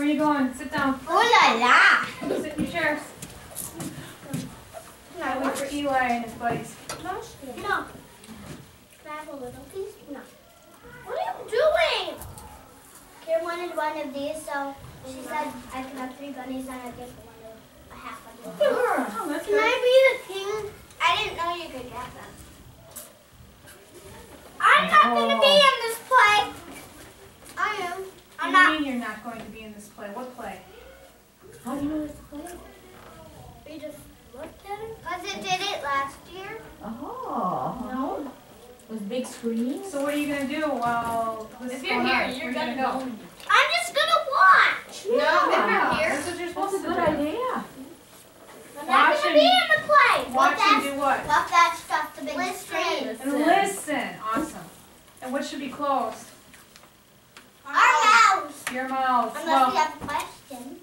Where are you going? Sit down. Oh la la! Sit in your chairs. I'll wait for Eli and his buddies. No. Can I have a little piece? No. What are you doing? Kira wanted one of these, so she said I can have 3 bunnies and I get a half of them. Oh, that's Can good. I be the king? I didn't know you could get them. I'm not going to be in this play. I am. I'm What not. do you mean you're not going to be in this play? What play? How do you know it's a play? We just looked at it. Because it did it last year. Oh. No. With big screens? So what are you going to do while this is going on? Where are you gonna go? I'm just going to watch. Yeah. That's what you're supposed That's a to good do. idea. I'm not going to be in the play. Watch and do what? Love that stuff, the big screen. And listen. Awesome. And what should be closed? Our mouths. Your mouth. Unless we have a question.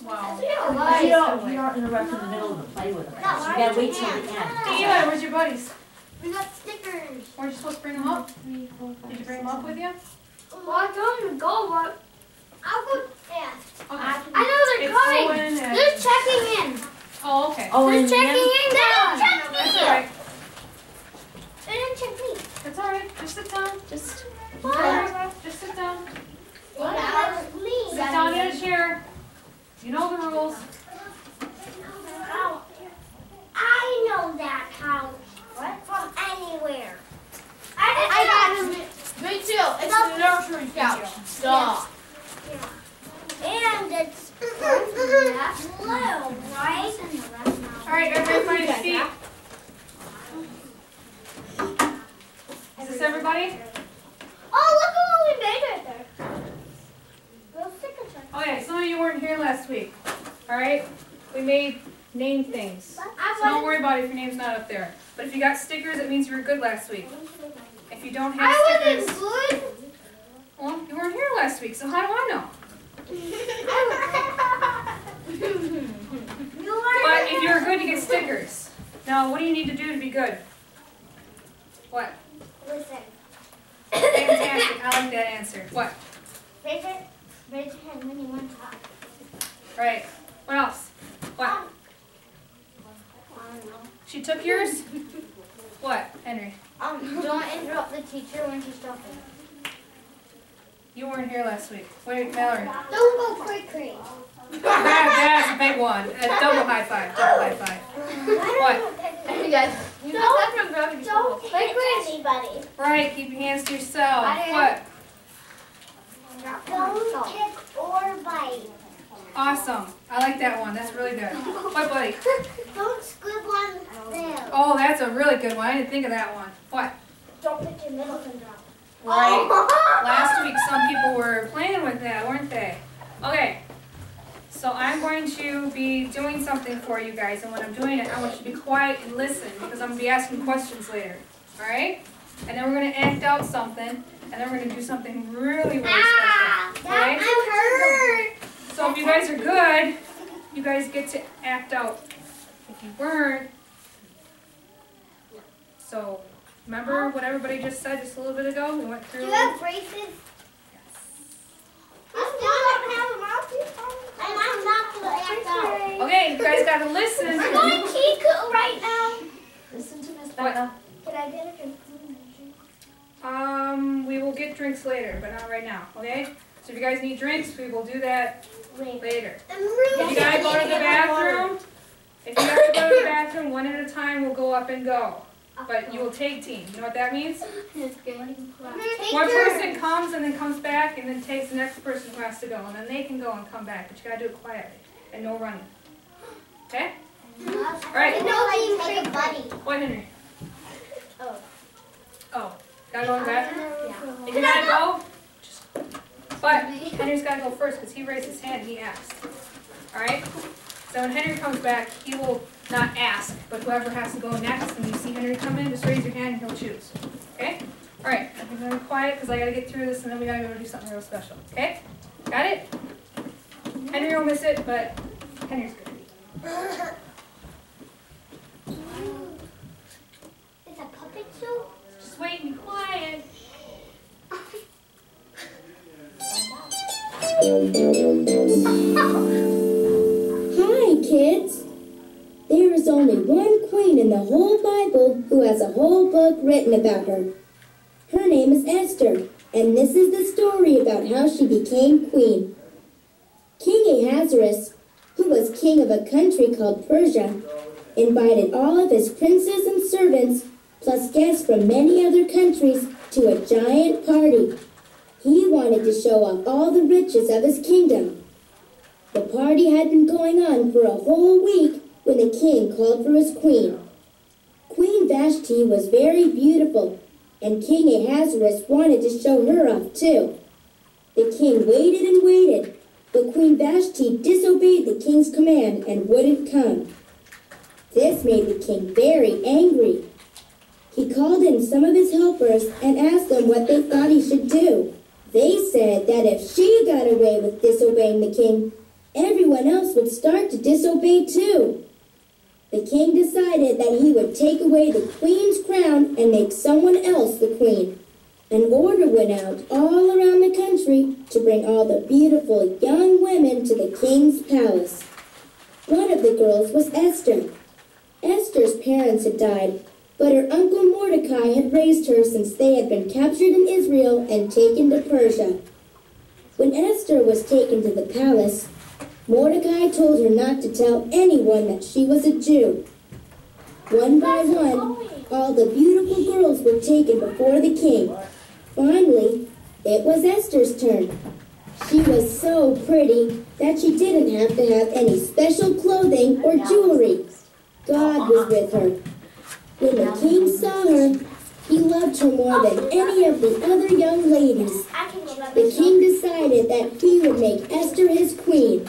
Wow. You don't interrupt in the middle of the play with them. No, You gotta wait till the end. Hey, Eli, where's your buddies? We got stickers. Weren't you supposed to bring them up? Did you bring them up with you? Well, I told them to go, but I'll go fast. Okay. I know they're It's coming. Owen and- They're checking in. Oh, okay. Oh, They're and checking then, in. They didn't check me. That's all right. They didn't check me. That's all right. Just sit down. just, Just sit down. That was me. Sit down in a chair. You know the rules. Oh, I know that house. What? From anywhere. I got him. Me too. It's the nursery couch. Stop. And it's blue, right? All right, everybody find a seat. Is this everybody? Oh, look at what we made right there. Little stickers. Okay, some of you weren't here last week. All right? We made name things. So don't worry about it if your name's not up there. But if you got stickers, it means you were good last week. If you don't have I stickers, wasn't good. well, you weren't here last week, so how do I know? But if you're good, you get stickers. Now, what do you need to do to be good? What? Listen. Fantastic. I like that answer. What? Raise your hand when you want to talk. Right. What else? What? I don't know. She took yours? What, Henry? Don't interrupt the teacher when she's talking. You weren't here last week. Wait, Mallory. Don't go quickly. That's a big one. A double high five. Double high five. What? Hey guys, you know that from gravity. Don't hit anybody. Right. Keep your hands to yourself. What? Don't kick or bite. Awesome. I like that one. That's really good. What, buddy? Don't squib on them. Oh, that's a really good one. I didn't think of that one. What? Don't put your middle finger out. Right. Last week, some people were playing with that, weren't they? Okay. So I'm going to be doing something for you guys, and when I'm doing it, I want you to be quiet and listen, because I'm going to be asking questions later. All right? And then we're going to act out something, and then we're going to do something really, really special. Okay? I'm hurt. So if you guys are good, you guys get to act out. If you weren't, so remember what everybody just said just a little bit ago? We went through. Do you have braces? You still don't have a mouthpiece on? And I'm not going to act out. Okay, you guys got to listen. I'm going to Kiku right now. listen to Miss What? Becca. Can I get a drink? We will get drinks later, but not right now, okay? So if you guys need drinks, we will do that later. I'm really If you gotta go to the bathroom, if you have to go to the bathroom, one at a time will go up and go. But you will take team. You know what that means? One person comes and then comes back and then takes the next person who has to go. And then they can go and come back, but you gotta do it quietly and no running. Okay? All right. Take a buddy. What, Henry? Oh. Oh, gotta go in the bathroom? Yeah. If you gotta go, just. But Henry's gotta go first because he raised his hand and he asked. Alright? So when Henry comes back, he will not ask, but whoever has to go next, and you see Henry come in, just raise your hand and he'll choose. Okay? Alright, I'm gonna be quiet because I gotta get through this and then we gotta go do something real special. Okay? Got it? Henry will miss it, but Henry's good. It's a puppet show? Just wait and be quiet. whole Bible who has a whole book written about her. Her name is Esther, and this is the story about how she became queen. King Ahasuerus, who was king of a country called Persia, invited all of his princes and servants, plus guests from many other countries, to a giant party. He wanted to show off all the riches of his kingdom. The party had been going on for a whole week when the king called for his queen. Queen Vashti was very beautiful, and King Ahasuerus wanted to show her off too. The king waited and waited, but Queen Vashti disobeyed the king's command and wouldn't come. This made the king very angry. He called in some of his helpers and asked them what they thought he should do. They said that if she got away with disobeying the king, everyone else would start to disobey too. The king decided that he would take away the queen's crown and make someone else the queen. An order went out all around the country to bring all the beautiful young women to the king's palace. One of the girls was Esther. Esther's parents had died, but her uncle Mordecai had raised her since they had been captured in Israel and taken to Persia. When Esther was taken to the palace, Mordecai told her not to tell anyone that she was a Jew. One by one, all the beautiful girls were taken before the king. Finally, it was Esther's turn. She was so pretty that she didn't have to have any special clothing or jewelry. God was with her. When the king saw her, he loved her more than any of the other young ladies. The king decided that he would make Esther his queen.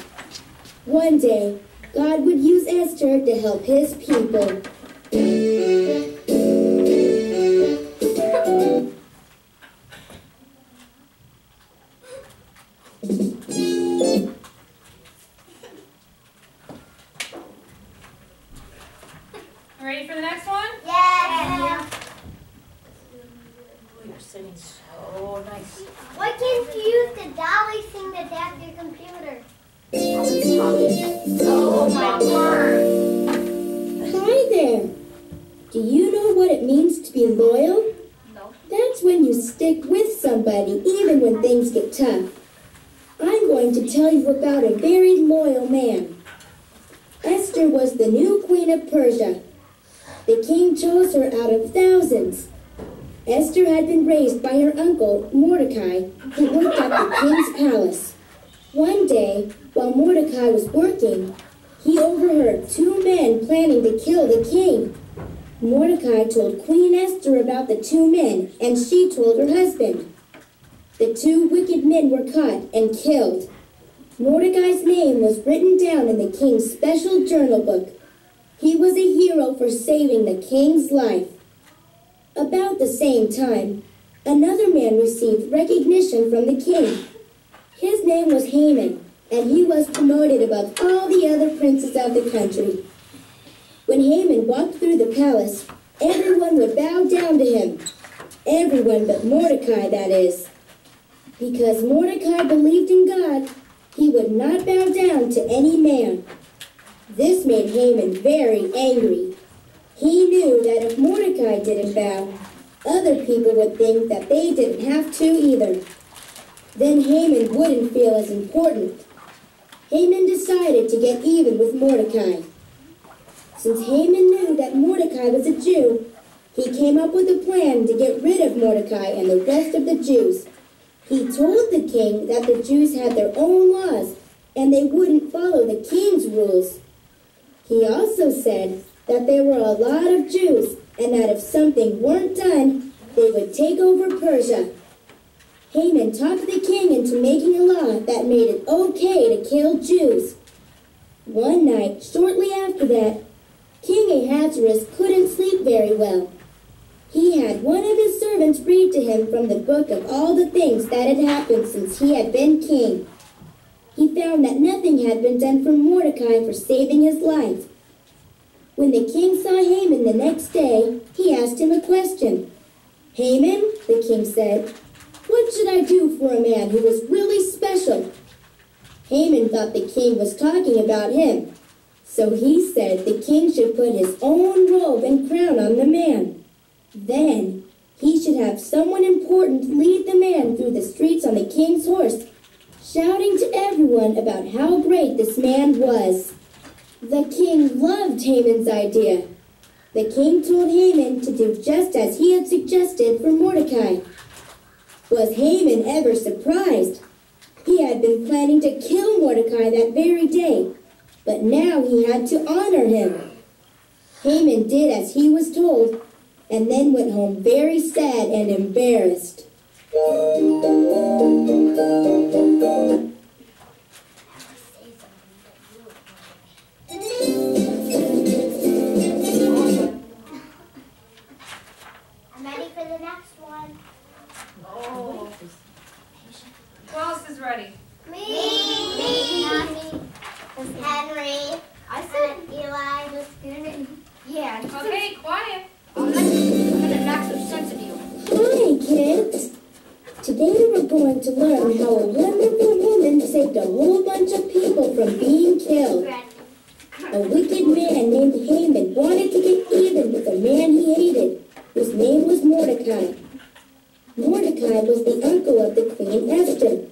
One day, God would use Esther to help his people. Ready for the next one? Yeah. You're sitting so nice. What can you use the dolly thing to tap your computer? Oh my word. Hi there. Do you know what it means to be loyal? No. That's when you stick with somebody even when things get tough. I'm going to tell you about a very loyal man. Esther was the new queen of Persia. The king chose her out of thousands. Esther had been raised by her uncle, Mordecai, who worked at the king's palace. One day, while Mordecai was working, he overheard two men planning to kill the king. Mordecai told Queen Esther about the two men, and she told her husband. The two wicked men were caught and killed. Mordecai's name was written down in the king's special journal book. He was a hero for saving the king's life. About the same time, another man received recognition from the king. His name was Haman, and he was promoted above all the other princes of the country. When Haman walked through the palace, everyone would bow down to him. Everyone but Mordecai, that is. Because Mordecai believed in God, he would not bow down to any man. This made Haman very angry. He knew that if Mordecai didn't bow, other people would think that they didn't have to either. Then Haman wouldn't feel as important. Haman decided to get even with Mordecai. Since Haman knew that Mordecai was a Jew, he came up with a plan to get rid of Mordecai and the rest of the Jews. He told the king that the Jews had their own laws and they wouldn't follow the king's rules. He also said that there were a lot of Jews and that if something weren't done, they would take over Persia. Haman talked the king into making a law that made it okay to kill Jews. One night, shortly after that, King Ahasuerus couldn't sleep very well. He had one of his servants read to him from the book of all the things that had happened since he had been king. He found that nothing had been done for Mordecai for saving his life. When the king saw Haman the next day, he asked him a question. "Haman," the king said, "what should I do for a man who is really special?" Haman thought the king was talking about him, So he said the king should put his own robe and crown on the man. Then he should have someone important lead the man through the streets on the king's horse, shouting to everyone about how great this man was. The king loved Haman's idea. The king told Haman to do just as he had suggested for Mordecai. Was Haman ever surprised? He had been planning to kill Mordecai that very day, but now he had to honor him. Haman did as he was told, and then went home very sad and embarrassed. I'm ready for the next one. Oh. Who else is ready? Me. Henry. I said Eli. Yeah. Okay, quiet. I'm gonna knock some sense into you. Hi, kids. Today we're going to learn how a wonderful woman saved a whole bunch of people from being killed. A wicked man named Haman wanted to get even with a man he hated, whose name was Mordecai. Mordecai was the uncle of the Queen Esther,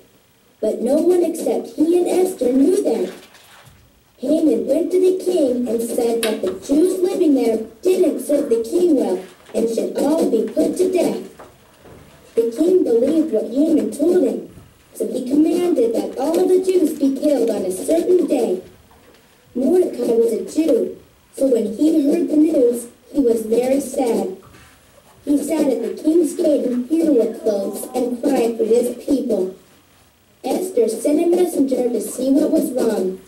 but no one except he and Esther knew that. Haman went to the king and said that the Jews living there didn't serve the king well and should all be put to death. The king believed what Haman told him, so he commanded that all the Jews be killed on a certain day. Mordecai was a Jew, so when he heard the news, he was very sad. He sat at the king's gate in funeral clothes and cried for his people. Esther sent a messenger to see what was wrong.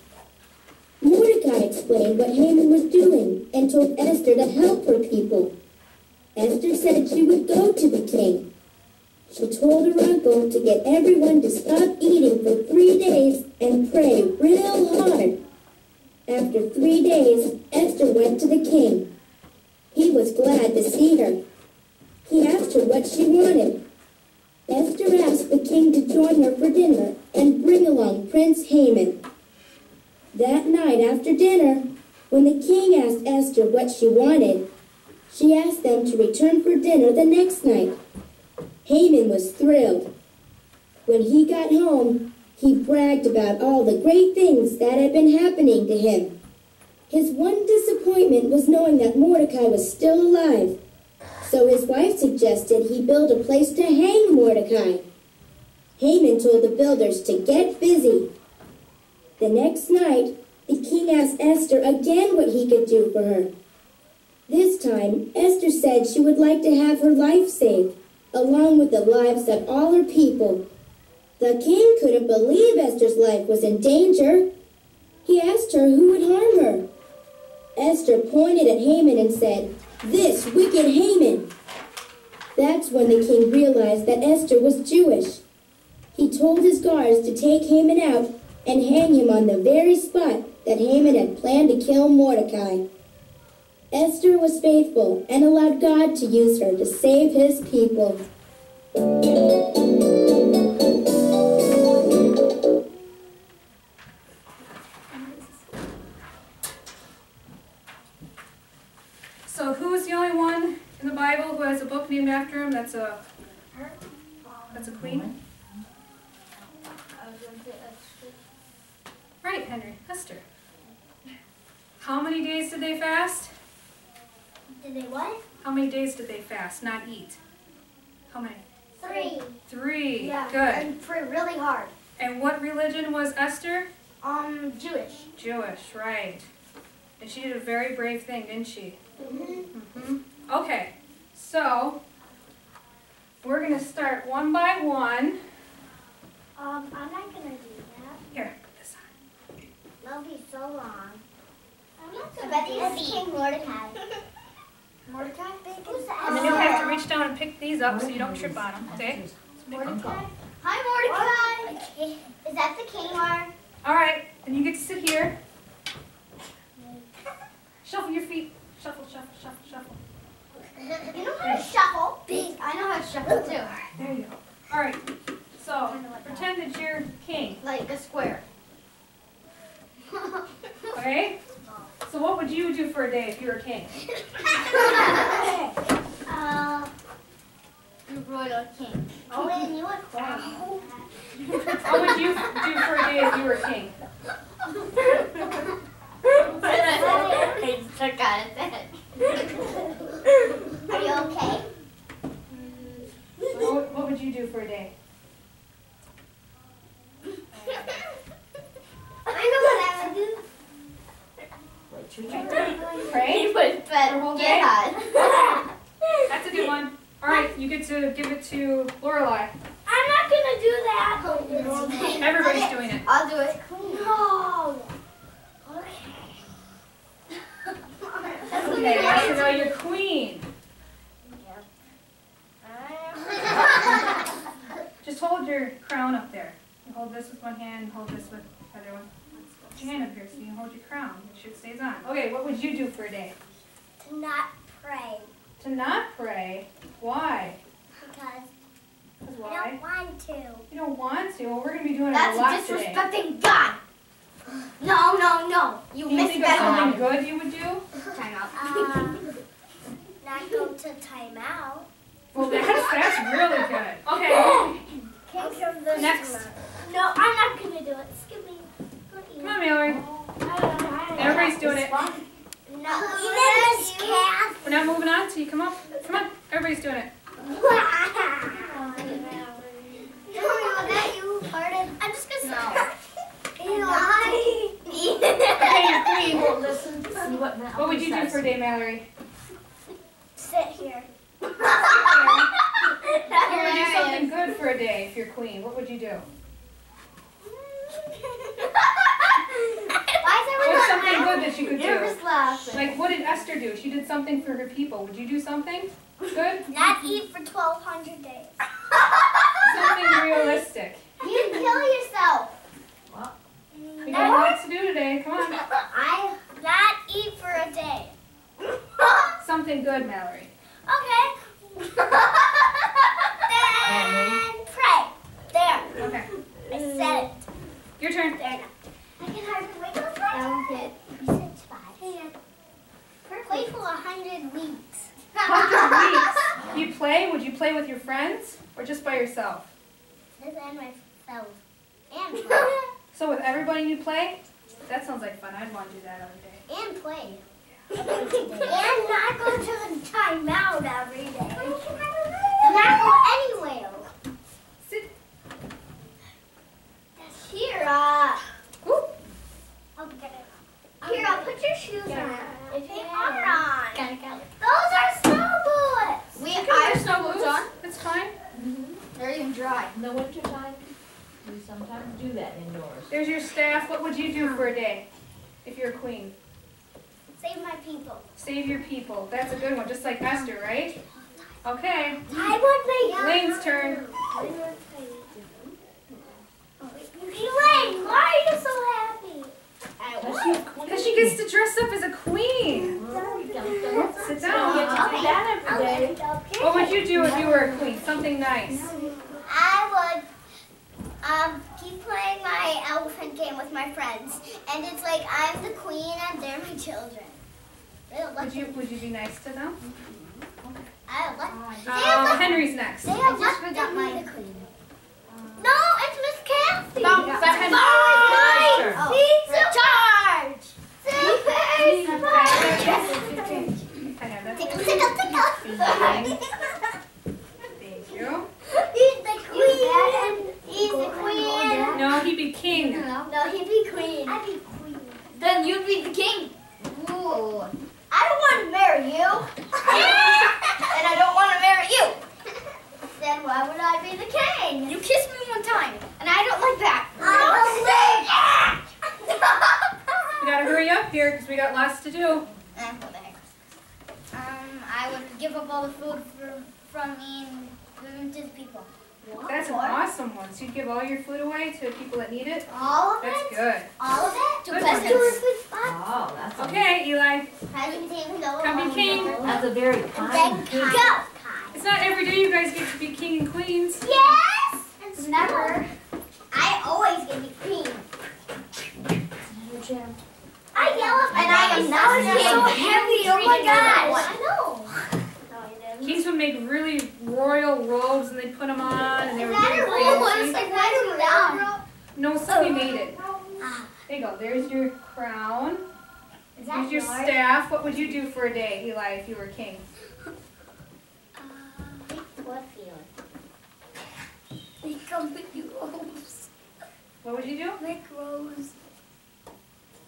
Mordecai explained what Haman was doing and told Esther to help her people. Esther said she would go to the king. She told her uncle to get everyone to stop eating for 3 days and pray real hard. After 3 days, Esther went to the king. He was glad to see her. He asked her what she wanted. Esther asked the king to join her for dinner and bring along Prince Haman. That night after dinner, when the king asked Esther what she wanted, she asked them to return for dinner the next night. Haman was thrilled. When he got home, he bragged about all the great things that had been happening to him. His one disappointment was knowing that Mordecai was still alive. So his wife suggested he build a place to hang Mordecai. Haman told the builders to get busy. The next night, the king asked Esther again what he could do for her. This time, Esther said she would like to have her life saved, along with the lives of all her people. The king couldn't believe Esther's life was in danger. He asked her who would harm her. Esther pointed at Haman and said, "This wicked Haman." That's when the king realized that Esther was Jewish. He told his guards to take Haman out and hang him on the very spot that Haman had planned to kill Mordecai. Esther was faithful and allowed God to use her to save his people. So who is the only one in the Bible who has a book named after him that's a queen? Right, Henry. Esther. How many days did they fast? Did they what? How many days did they fast, not eat? How many? 3. 3. Yeah. Good. And pray really hard. And what religion was Esther? Jewish. Jewish, right. And she did a very brave thing, didn't she? Mm-hmm. Okay, so we're going to start one by one. I'm not gonna do that. Here, put this on. That'll be so long. I'm not gonna do that. King Mordecai. Mordecai? Who's the And then you'll have to reach down and pick these up so you don't trip on them, okay? Mordecai? Hi, Mordecai. Okay. Is that the king or? All right, then you get to sit here. Shuffle your feet. Shuffle, shuffle, shuffle, shuffle. You know how to shuffle? I know how to shuffle too. There you go. All right, so pretend that you're king, Like a square. okay? So what would you do for a day if you were king? Royal king. Oh, and you would cry. What would you do for a day if you were king? Are you okay? What would you do for a day? I know what I would do. Pray? But For a whole day? yeah. That's a good one. All right, you get to give it to Lorelai. I'm not gonna do that. Everybody's doing it. I'll do it. No. Okay, so now you're queen. Just hold your crown up there. You hold this with one hand, hold this with the other one. Put your hand up here so you can hold your crown. Make sure it stays on. Okay, what would you do for a day? To not pray. To not pray? Why? Because I Why? don't want to. You don't want to? Well, we're going to be doing it a That's lot today. disrespecting God. No, no, no. You Can you missed think of that something one. good you would do? Time out. Not go to timeout. Well, that's really good. Okay, next. No, I'm not going to do it. Skip me. Come on, Mallory. Everybody's doing it. No, even Miss Cass. We're not moving on till you come up. Come on, everybody's doing it. I'm just going to sit. Okay, you're queen. Listen to see what Matt What would you do for a day, Mallory? Sit here. What would do something good for a day if you're queen? What would you do? What's something good that you could do? Like, what did Esther do? She did something for her people. Would you do something good? Not eat for 1,200 days. Something realistic. You kill yourself. We got lots to do today. Come on. I not eat for a day. Something good, Mallory. Okay. Then pray. There. Okay. I said it. Your turn. There now. I can hardly wait till Friday. You said 5. Play for 100 weeks. 100 weeks. You play? Would you play with your friends or just by yourself? This and myself. And So with everybody you play? That sounds like fun. I'd want to do that every day. and play. And not go to the timeout every day. Not go anywhere. Sit. Here, Ooh. Here, I'll put your shoes on. If they are on. Those are snow boots. I have snow boots on. It's fine. They're even dry. In the wintertime, we sometimes do that indoors. There's your staff. What would you do for a day if you're a queen? Save my people. Save your people. That's a good one. Just like Esther, right? Okay. I would make Elaine's turn. Elaine, why are you so happy? Because she gets to dress up as a queen. Sit down. What would you do if you were a queen? Something nice. I would keep playing my elephant game with my friends, and it's like I'm the queen and they're my children. Would you be nice to them? I like. Henry's next. They have elected me the queen. No, it's Miss Kathy. No, that's Henry. Oh. Pizza charge. Tickle, tickle, tickle. Thank you. He's the queen. He's the queen. No, he'd be king. No, he'd be queen. I'd be queen. Then you'd be the king. Ooh. I don't want to marry you. And I don't want to marry you. Then why would I be the king? You kissed me one time, and I don't like that. We gotta hurry up here because we got lots to do. What the heck? I would give up all the food from me and give them to the people. That's an awesome one. So you'd give all your food away to people that need it? All of That's it? good. All of it? Good Let's one. do a food spot. Oh, that's Okay, Eli. Come be king. That's a very Then fine go. It's not every day you guys get to be king and queens. Yes! It's never. I always get to be queen. I yell up and I am not robes and they'd put them on and they were Is that very a robe? It's fancy. like that. No, somebody made it. Ah, There you go. There's your crown. is that Here's your yours? staff. What would you do for a day, Eli, if you were king? What feeling? Make comfy robes. What would you do? Make robes.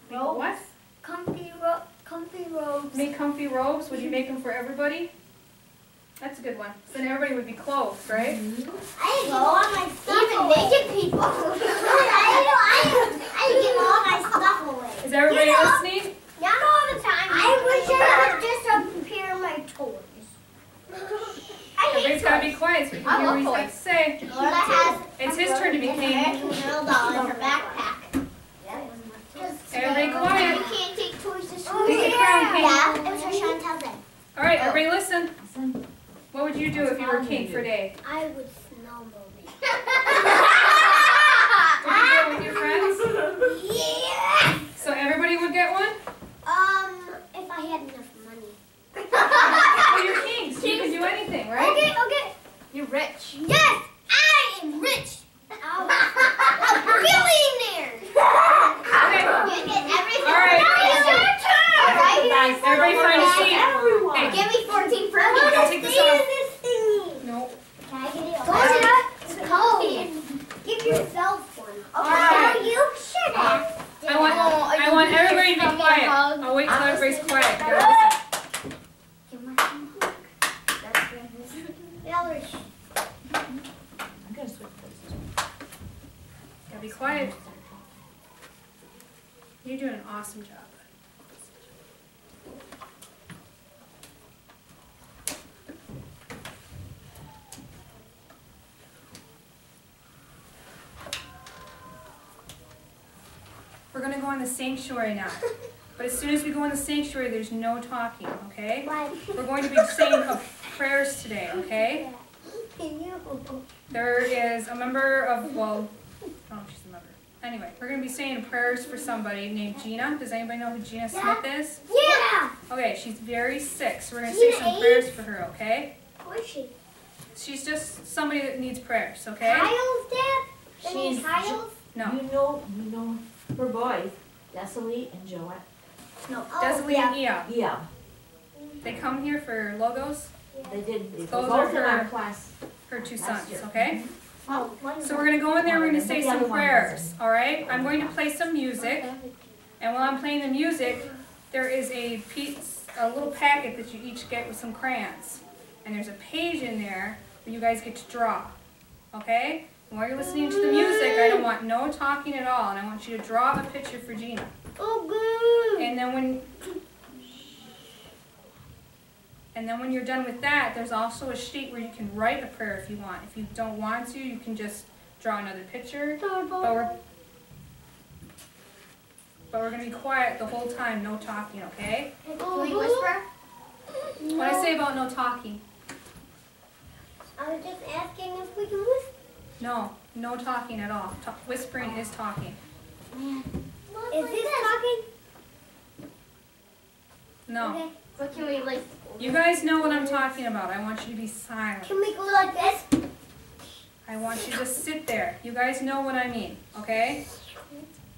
Make what? Comfy robes. Make comfy robes. Would you make them for everybody? That's a good one. So then everybody would be clothed, right? I didn't give all my stuff even away. Naked people. I didn't give all my stuff away. Is everybody listening? Not all the time. I wish I could just appear my toys. I hate Everybody's got to be quiet so we can hear what he's got to say. Lola has It's his turn to be king. $1 in her backpack. Everybody quiet. You can't take toys to school. Take the crown, king. Yeah, it was her Chantel then. All right, everybody listen. What would you do if you were king for a day? I would snowmobile. Would you do it with your friends? Yeah. So everybody would get one? If I had enough money. Well, you're king, so you can do anything, right? Okay. You're rich. Yes, I am rich. Billionaire. Okay. You get everything. All right. Now it's your turn. All right. Everybody find a seat. Hey, Give me 14 for Don't me. take this off. This thingy. No. Can I get it? It's cold. Give yourself one. Okay. All right. You should have. I want everybody to be quiet. I'll wait till everybody's quiet. You gotta listen. I'm gonna switch places. Gotta be quiet. You're doing an awesome job. We're going to go in the sanctuary now. But as soon as we go in the sanctuary, there's no talking, okay? We're going to be saying prayers today, okay? There is a member of, well, I don't know if she's a member. Anyway, we're going to be saying prayers for somebody named Gina. Does anybody know who Gina Smith is? Yeah. Okay, she's very sick, so we're going to say some prayers for her, okay? Who is she? She's just somebody that needs prayers, okay? Kyle's dad? She's Kyle's? No. You know her boys, Desalie and Joette. No. Desalie and Ea. Yeah, They come here for LOGOS, they did. They Those both are in our her- class. her two Last sons, year. okay? Oh, one So we're going to go in there, we're going to say The other some one prayers, wasn't. all right? I'm going to play some music, and while I'm playing the music, there is a little packet that you each get with some crayons. And there's a page in there where you guys get to draw, okay? And while you're listening to the music, I don't want no talking at all, and I want you to draw a picture for Gina. Oh, good. And then when you're done with that, there's also a sheet where you can write a prayer if you want. If you don't want to, you can just draw another picture. But we're going to be quiet the whole time, no talking, okay? Can we whisper? What I say about no talking? I was just asking if we can whisper. No talking at all. Whispering is talking. Is this talking? No. Okay. But can we like? You guys know what I'm talking about. I want you to be silent. Can we go like this? I want you to sit there. You guys know what I mean, okay?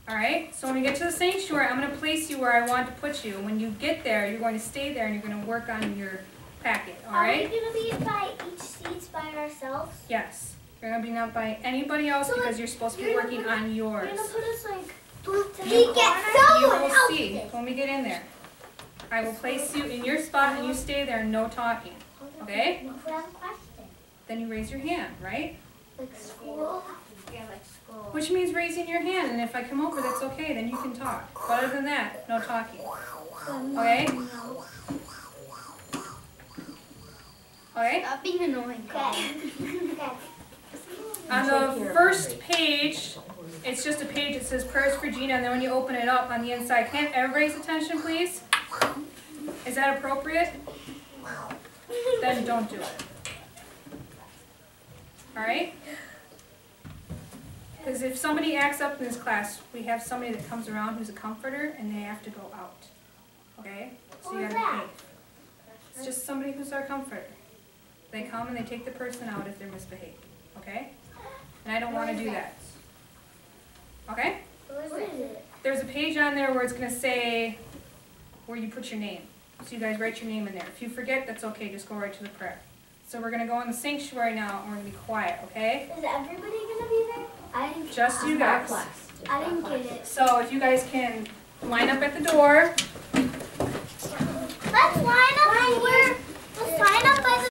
Alright, so when we get to the sanctuary, I'm going to place you where I want to put you. When you get there, you're going to stay there and you're going to work on your packet, alright? Are we going to be by each seats by ourselves? Yes. You're going to be not by anybody else So, because you're supposed to be working on yours. You're going to put us like... You We get so You will see when we get in there. I will place you in your spot and you stay there, no talking, okay? I have a question. Then you raise your hand, right? Like school? Yeah, like school. Which means raising your hand, and if I come over, that's okay, then you can talk. But other than that, no talking. Okay? Okay? Stop being annoying. Okay. On the first page, it's just a page that says prayers for Gina, and then when you open it up on the inside, can everybody's attention, please? Is that appropriate? Then don't do it. Alright? Because if somebody acts up in this class, we have somebody that comes around who's a comforter, and they have to go out. Okay? So you gotta behave. It's just somebody who's our comforter. They come and they take the person out if they're misbehaved. Okay? And I don't want to do that. Okay? What is it? There's a page on there where it's going to say where you put your name. So you guys write your name in there. If you forget, that's okay. Just go right to the prayer. So we're going to go in the sanctuary now and we're going to be quiet, okay? Is everybody gonna be there? I didn't. Just you guys. I didn't get it. So if you guys can line up at the door. Let's line up.